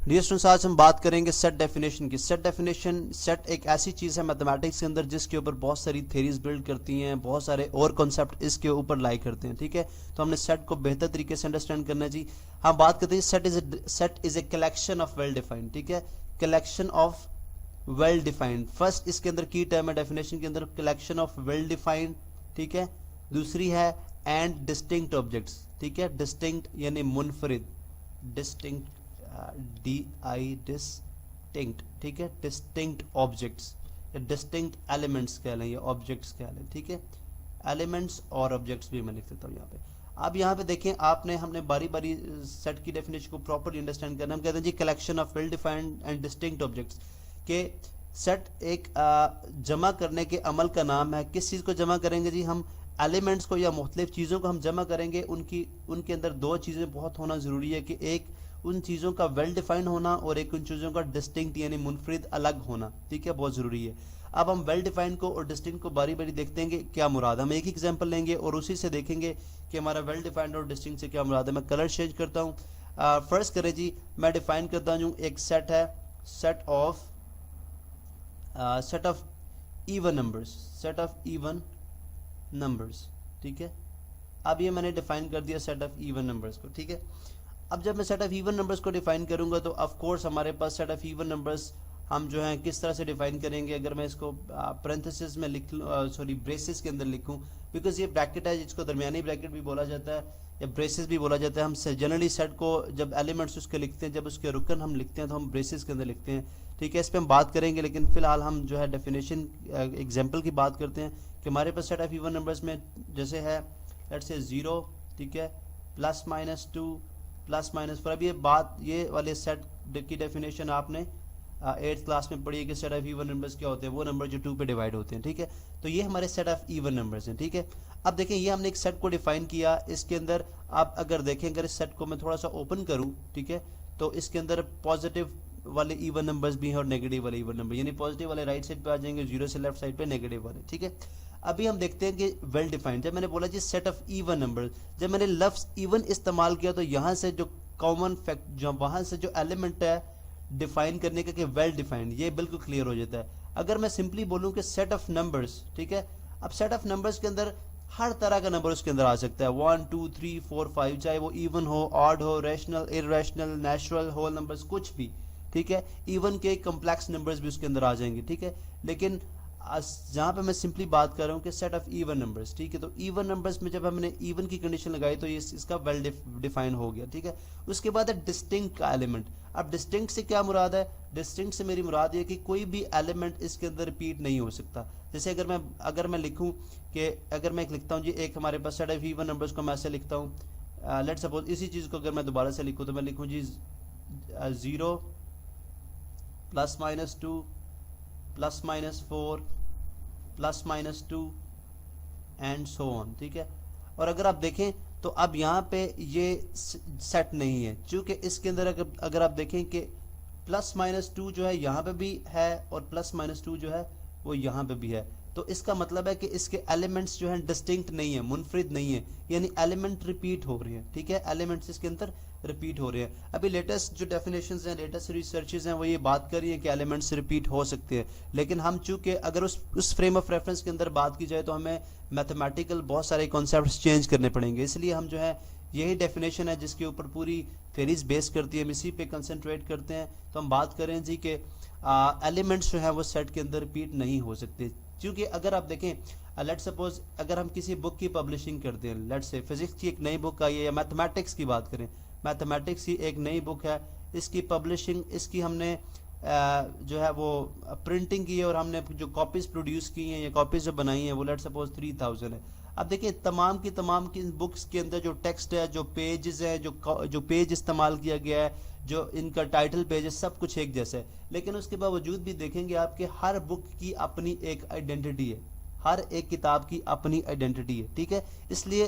Dear students, آج ہم بات کریں گے سیٹ ڈیفینیشن کی. سیٹ ایک ایسی چیز ہے میتھمیٹکس کے اندر جس کے اوپر بہت ساری تھیریز بلڈ کرتی ہیں، بہت سارے اور کنسیپٹ اس کے اوپر لائی کرتے ہیں. ٹھیک ہے، تو ہم نے سیٹ کو بہتر طریقے سے انڈرسٹینڈ کرنا جی. ہم بات کرتے ہیں set is a collection of well defined. ٹھیک ہے، collection of well defined. First اس کے اندر کی ٹرم ہے ڈیفینیشن کے اندر کلیکشن آف ویل ڈیفائنڈ. ٹھیک ہے، دوسری ہے اینڈ ڈسٹنکٹ آبجیکٹس. ٹھیک ہے، ڈسٹنکٹ یعنی منفرد، ڈسٹنکٹ ڈسٹنکٹ. ٹھیک ہے، ڈسٹنکٹ آبجیکٹس، ڈسٹنکٹ ایلیمنٹس کہہ لیں یا آبجیکٹس کہہ لیں. ٹھیک ہے، ایلیمنٹس اور آبجیکٹس بھی میں لکھ دیتا ہوں یہاں پہ. اب یہاں پہ دیکھیں، ہم نے باری باری سیٹ کی ڈیفینیشن کو پراپرلی انڈرسٹینڈ کرنا. ہم کہتے ہیں جی collection of well defined and distinct objects, کہ سیٹ ایک جمع کرنے کے عمل کا نام ہے. کس چیز کو جمع کریں گے جی؟ ہم ایلیمنٹس کو یا مختلف چیزوں کو ہم جمع کریں گے. ان کے اندر دو چیزیں بہت ہونا ضروری ہے، کہ ایک ان چیزوں کا ویل ڈیفائنڈ ہونا اور ایک ان چیزوں کا ڈسٹنکٹ یعنی منفرد الگ ہونا. ٹھیک ہے، بہت ضروری ہے. اب ہم ویل ڈیفائنڈ کو اور ڈسٹنکٹ کو باری باری دیکھتے ہیں کہ کیا مراد ہے. ہم ایک ایگزامپل لیں گے اور اسی سے دیکھیں گے کہ ہمارا ویل ڈیفائنڈ اور ڈسٹنکٹ سے کیا مراد ہے. میں کلر چینج کرتا ہوں. فرض کریں جی میں ڈیفائن کرتا ہوں ایک سیٹ ہے، سیٹ آف ایون نمبرز. ٹھیک ہے، اب یہ میں نے ڈیفائن کر دیا سیٹ آف ایون نمبرز کو. ٹھیک ہے، اب جب میں سیٹ آف ایون نمبرز کو ڈیفائن کروں گا تو آف کورس ہمارے پاس سیٹ آف ایون نمبرز ہم جو ہیں کس طرح سے ڈیفائن کریں گے. اگر میں اس کو پرنتھسس میں بریسز کے اندر لکھوں، بیکاز یہ بریکٹ ہے جس کو درمیانی بریکٹ بھی بولا جاتا ہے یا بریسز بھی بولا جاتا ہے. ہم جنرلی سیٹ کو جب ایلیمنٹس اس کے لکھتے ہیں، جب اس کے رکن ہم لکھتے ہیں تو ہم بریسز کے اندر لکھتے ہیں. ٹھیک ہے، اس پہ ہم بات کریں گے، لیکن فی الحال ہم جو ہے ڈیفینیشن ایگزامپل کی بات کرتے ہیں کہ ہمارے پاس سیٹ آف ایون نمبرز میں جیسے ہے لیٹس سے 0. ٹھیک ہے، +-2 +-4. اب یہ والے سیٹ کی ڈیفینیشن آپ نے 8th کلاس میں پڑھی ہے کہ سیٹ آف ایون نمبرز کیا ہوتے ہیں، وہ نمبر جو 2 پہ ڈیوائڈ ہوتے ہیں. ٹھیک ہے، تو یہ ہمارے سیٹ آف ایون نمبرز ہیں. ٹھیک ہے، اب دیکھیں یہ ہم نے ایک سیٹ کو ڈیفائن کیا. اس کے اندر آپ اگر دیکھیں، اگر اس سیٹ کو میں تھوڑا سا اوپن کروں، ٹھیک ہے، تو اس کے اندر پازیٹیو والے ایون نمبرز بھی ہیں اور نیگیٹو والے ایون نمبر، یعنی پازیٹیو والے رائٹ سائڈ پہ آ جائیں گے، 0 سے لیفٹ سائڈ پہ نیگیٹو والے. ٹھیک ہے، ابھی ہم دیکھتے ہیں کہ ویل ڈیفائنڈ، جب میں نے بولا جی سیٹ آف ایون نمبر، جب میں نے لفظ ایون استعمال کیا تو یہاں سے جو کامن فیکٹ، جو وہاں سے جو ایلیمنٹ ہے ڈیفائن کرنے کا کہ ویل ڈیفائنڈ، یہ بالکل کلیئر ہو جاتا ہے. اگر میں سمپلی بولوں کہ سیٹ آف نمبرز، ٹھیک ہے، اب سیٹ آف نمبرز کے اندر ہر طرح کا نمبر اس کے اندر آ سکتا ہے، 1 2 3 4 5، چاہے وہ ایون ہو، آڈ ہو، rational, irrational, natural, whole numbers, کچھ بھی. ٹھیک ہے، ایون کے کمپلیکس نمبرز بھی اس کے اندر آ جائیں گے. ٹھیک ہے، لیکن جہاں پہ میں سمپلی بات کر رہا ہوں کہ سیٹ آف ایون نمبرز. ٹھیک ہے، تو ایون نمبرز میں جب ہم نے ایون کی کنڈیشن لگائی تو یہ اس کا ویل ڈیفائن ہو گیا. ٹھیک ہے، اس کے بعد ہے ڈسٹنکٹ کا ایلیمنٹ. اب ڈسٹنکٹ سے کیا مراد ہے؟ ڈسٹنکٹ سے میری مراد یہ کہ کوئی بھی ایلیمنٹ اس کے اندر ریپیٹ نہیں ہو سکتا. جیسے اگر میں لکھوں کہ اگر میں لکھتا ہوں جی ایک ہمارے پاس سیٹ آف ایون نمبرز کو میں ایسے لکھتا ہوں، لیٹ سپوز اسی چیز کو اگر میں دوبارہ سے لکھوں تو میں لکھوں جی 0 +-2 +-4 +-2 اینڈ سو آن. ٹھیک ہے، اور اگر آپ دیکھیں تو اب یہاں پہ یہ سیٹ نہیں ہے، چونکہ اس کے اندر اگر آپ دیکھیں کہ +-2 جو ہے یہاں پہ بھی ہے اور +-2 جو ہے وہ یہاں پہ بھی ہے، تو اس کا مطلب ہے کہ اس کے ایلیمنٹس جو ہیں ڈسٹنکٹ نہیں ہیں، منفرد نہیں ہیں، یعنی ایلیمنٹ ریپیٹ ہو رہے ہیں. ٹھیک ہے، ایلیمنٹس اس کے اندر ریپیٹ ہو رہے ہیں. ابھی لیٹسٹ جو ڈیفینیشنز ہیں، لیٹسٹ ریسرچز ہیں، وہ یہ بات کر رہی ہیں کہ ایلیمنٹس ریپیٹ ہو سکتے ہیں، لیکن ہم چونکہ اگر اس فریم آف ریفرنس کے اندر بات کی جائے تو ہمیں میتھمیٹیکل بہت سارے کانسیپٹس چینج کرنے پڑیں گے. اس لیے ہم جو ہے یہی ڈیفینیشن ہے جس کے اوپر پوری تھیریز بیس کرتی ہے، ہم اسی پہ کنسنٹریٹ کرتے ہیں. تو ہم بات کریں جی کہ ایلیمنٹس جو ہیں وہ سیٹ کے اندر ریپیٹ نہیں ہو سکتے. کیونکہ اگر آپ دیکھیں لیٹ سپوز اگر ہم کسی بک کی پبلشنگ کرتے ہیں، لیٹ سے فزکس کی ایک نئی بک آئی ہے یا میتھمیٹکس کی بات کریں، میتھمیٹکس کی ایک نئی بک ہے، اس کی پبلشنگ، اس کی ہم نے جو ہے وہ پرنٹنگ کی ہے اور ہم نے جو کاپیز پروڈیوس کی ہیں یا کاپیز جو بنائی ہیں وہ لیٹ سپوز 3000 ہے. اب دیکھیں تمام کی بکس کے اندر جو ٹیکسٹ ہے، جو پیجز ہیں، جو پیج استعمال کیا گیا ہے، جو ان کا ٹائٹل پیج ہے، سب کچھ ایک جیسا ہے. لیکن اس کے باوجود بھی دیکھیں گے آپ کہ ہر بک کی اپنی ایک آئیڈینٹی ہے، ہر ایک کتاب کی اپنی آئیڈینٹی ہے. ٹھیک ہے، اس لیے